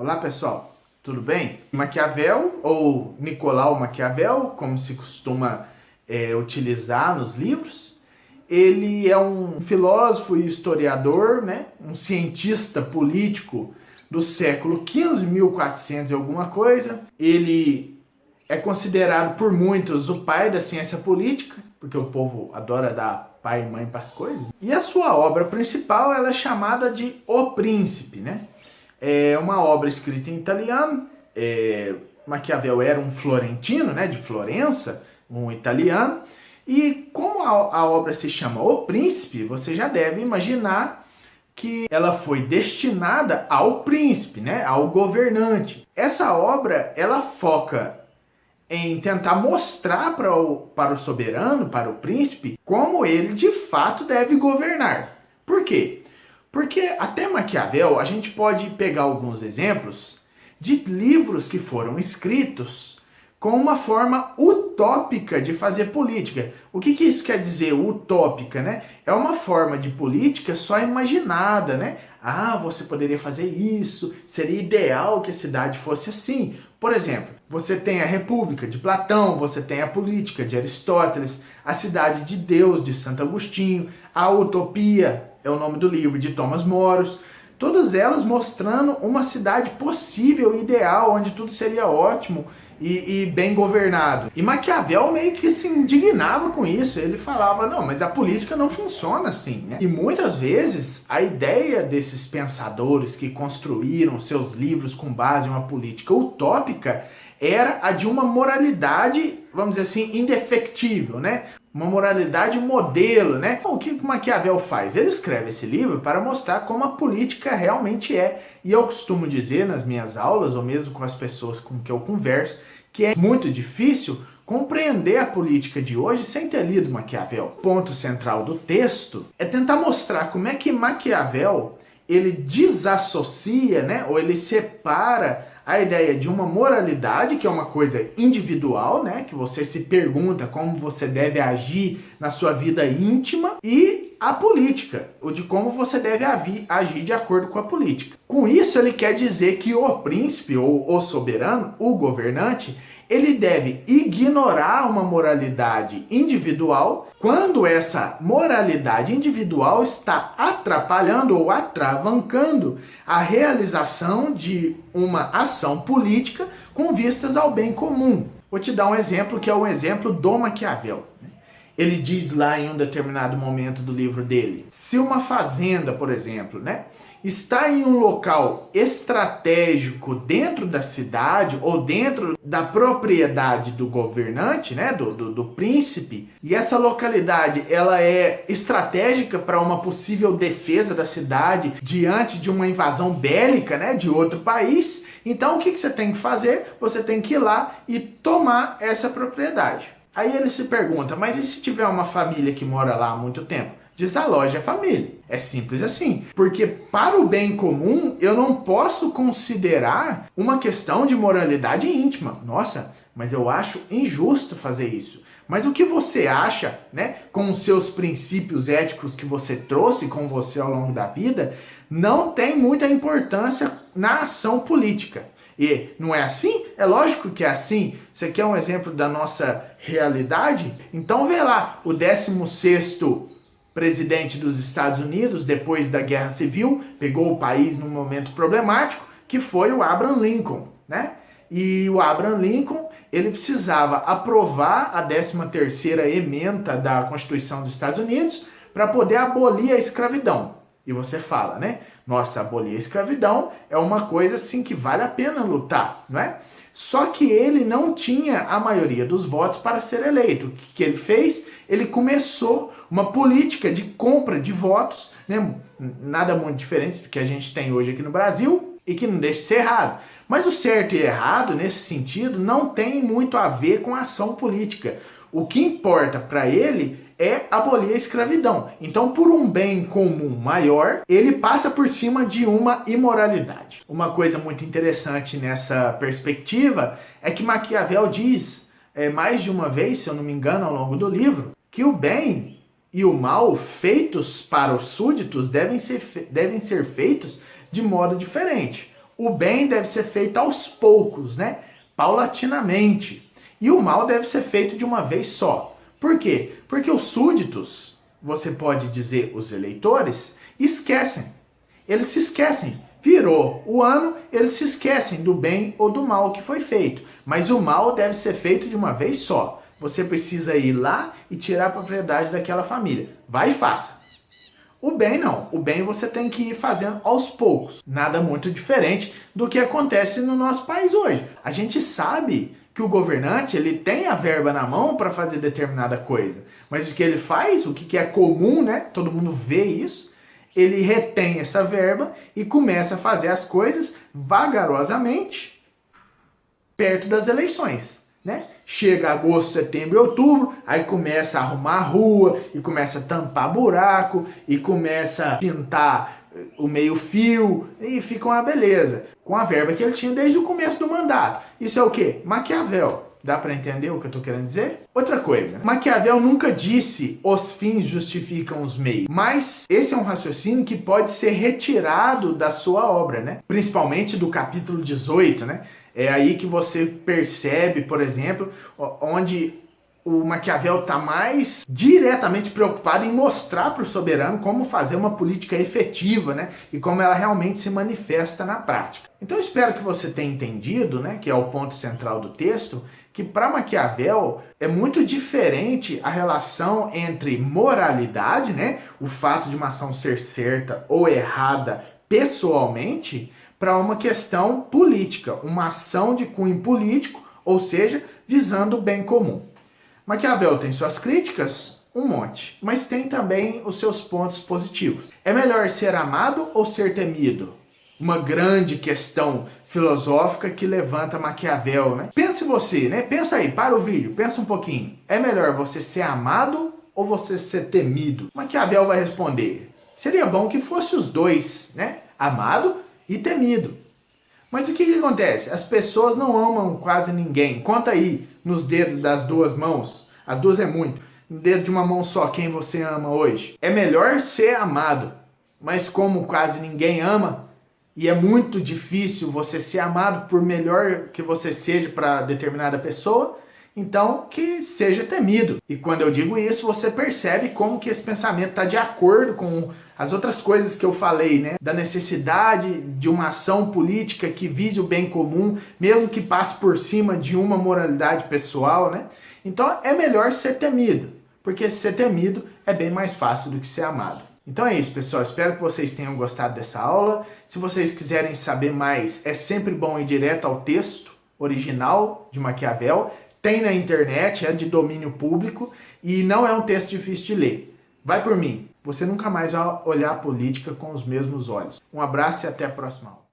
Olá pessoal, tudo bem? Maquiavel, ou Nicolau Maquiavel, como se costuma utilizar nos livros, ele é um filósofo e historiador, né? Um cientista político do século XV, 1400 e alguma coisa. Ele é considerado por muitos o pai da ciência política, porque o povo adora dar pai e mãe para as coisas. E a sua obra principal ela é chamada de O Príncipe, né? É uma obra escrita em italiano. Maquiavel era um florentino, né, de Florença, um italiano. E como a obra se chama O Príncipe, você já deve imaginar que ela foi destinada ao príncipe, né, ao governante. Essa obra ela foca em tentar mostrar para o soberano, para o príncipe, como ele de fato deve governar. Por quê? Porque até Maquiavel a gente pode pegar alguns exemplos de livros que foram escritos com uma forma utópica de fazer política. O que isso quer dizer, utópica, né? É uma forma de política só imaginada, né? Ah, você poderia fazer isso, seria ideal que a cidade fosse assim. Por exemplo, você tem a República de Platão, você tem a Política de Aristóteles, a Cidade de Deus de Santo Agostinho, a Utopia é o nome do livro de Thomas More, todas elas mostrando uma cidade possível, ideal, onde tudo seria ótimo e bem governado. E Maquiavel meio que se indignava com isso, ele falava, não, mas a política não funciona assim, né? E muitas vezes a ideia desses pensadores que construíram seus livros com base em uma política utópica era a de uma moralidade, vamos dizer assim, indefectível, né? Uma moralidade modelo, né? Então, o que Maquiavel faz? Ele escreve esse livro para mostrar como a política realmente é. E eu costumo dizer nas minhas aulas, ou mesmo com as pessoas com que eu converso, que é muito difícil compreender a política de hoje sem ter lido Maquiavel. O ponto central do texto é tentar mostrar como é que Maquiavel ele desassocia, né? Ou ele separa a ideia de uma moralidade, que é uma coisa individual, né? Que você se pergunta como você deve agir na sua vida íntima, e a política, ou de como você deve agir de acordo com a política. Com isso, ele quer dizer que o príncipe, ou o soberano, o governante, ele deve ignorar uma moralidade individual quando essa moralidade individual está atrapalhando ou atravancando a realização de uma ação política com vistas ao bem comum. Vou te dar um exemplo que é o exemplo do Maquiavel. Ele diz lá em um determinado momento do livro dele, se uma fazenda, por exemplo, né, está em um local estratégico dentro da cidade ou dentro da propriedade do governante, né, do príncipe, e essa localidade ela é estratégica para uma possível defesa da cidade diante de uma invasão bélica, né, de outro país, então o que você tem que fazer? Você tem que ir lá e tomar essa propriedade. Aí ele se pergunta, mas e se tiver uma família que mora lá há muito tempo? Desaloje a família. É simples assim. Porque para o bem comum, eu não posso considerar uma questão de moralidade íntima. Nossa, mas eu acho injusto fazer isso. Mas o que você acha, né, com os seus princípios éticos que você trouxe com você ao longo da vida, não tem muita importância na ação política. E não é assim? É lógico que é assim. Você quer um exemplo da nossa realidade? Então vê lá, o 16º presidente dos Estados Unidos, depois da Guerra Civil, pegou o país num momento problemático, que foi o Abraham Lincoln, né? E o Abraham Lincoln, ele precisava aprovar a 13ª ementa da Constituição dos Estados Unidos para poder abolir a escravidão. E você fala, né? Nossa, abolir a escravidão é uma coisa assim que vale a pena lutar, não é? Só que ele não tinha a maioria dos votos para ser eleito. O que ele fez? Ele começou uma política de compra de votos, né? Nada muito diferente do que a gente tem hoje aqui no Brasil, e que não deixa de ser errado. Mas o certo e errado, nesse sentido, não tem muito a ver com a ação política. O que importa para ele é abolir a escravidão. Então, por um bem comum maior, ele passa por cima de uma imoralidade. Uma coisa muito interessante nessa perspectiva é que Maquiavel diz, mais de uma vez, se eu não me engano, ao longo do livro, que o bem e o mal feitos para os súditos devem ser feitos de modo diferente. O bem deve ser feito aos poucos, né? Paulatinamente. E o mal deve ser feito de uma vez só. Por quê? Porque os súditos, você pode dizer os eleitores, esquecem. Eles se esquecem. Virou o ano, eles se esquecem do bem ou do mal que foi feito. Mas o mal deve ser feito de uma vez só. Você precisa ir lá e tirar a propriedade daquela família. Vai e faça. O bem não. O bem você tem que ir fazendo aos poucos. Nada muito diferente do que acontece no nosso país hoje. A gente sabe que o governante ele tem a verba na mão para fazer determinada coisa. Mas o que ele faz, o que é comum, né? Todo mundo vê isso. Ele retém essa verba e começa a fazer as coisas vagarosamente perto das eleições, né? Chega agosto, setembro e outubro, aí começa a arrumar a rua, e começa a tampar buraco, e começa a pintar o meio-fio, e fica uma beleza. Com a verba que ele tinha desde o começo do mandato. Isso é o quê? Maquiavel. Dá para entender o que eu estou querendo dizer? Outra coisa, Maquiavel nunca disse os fins justificam os meios, mas esse é um raciocínio que pode ser retirado da sua obra, né? Principalmente do capítulo 18, né? É aí que você percebe, por exemplo, onde o Maquiavel está mais diretamente preocupado em mostrar para o soberano como fazer uma política efetiva, né? E como ela realmente se manifesta na prática. Então eu espero que você tenha entendido, né? Que é o ponto central do texto, que para Maquiavel é muito diferente a relação entre moralidade, né? O fato de uma ação ser certa ou errada pessoalmente, para uma questão política, uma ação de cunho político, ou seja, visando o bem comum. Maquiavel tem suas críticas, um monte, mas tem também os seus pontos positivos. É melhor ser amado ou ser temido? Uma grande questão filosófica que levanta Maquiavel, né? Pense você, né? Pensa aí, para o vídeo, pensa um pouquinho. É melhor você ser amado ou você ser temido? Maquiavel vai responder, seria bom que fosse os dois, né? Amado e temido. Mas o que acontece? As pessoas não amam quase ninguém. Conta aí nos dedos das duas mãos. As duas é muito. No dedo de uma mão só, quem você ama hoje? É melhor ser amado. Mas como quase ninguém ama, e é muito difícil você ser amado por melhor que você seja para determinada pessoa, então que seja temido. E quando eu digo isso, você percebe como que esse pensamento está de acordo com as outras coisas que eu falei, né? Da necessidade de uma ação política que vise o bem comum, mesmo que passe por cima de uma moralidade pessoal, né? Então é melhor ser temido, porque ser temido é bem mais fácil do que ser amado. Então é isso, pessoal. Espero que vocês tenham gostado dessa aula. Se vocês quiserem saber mais, é sempre bom ir direto ao texto original de Maquiavel. Tem na internet, é de domínio público e não é um texto difícil de ler. Vai por mim, você nunca mais vai olhar a política com os mesmos olhos. Um abraço e até a próxima aula.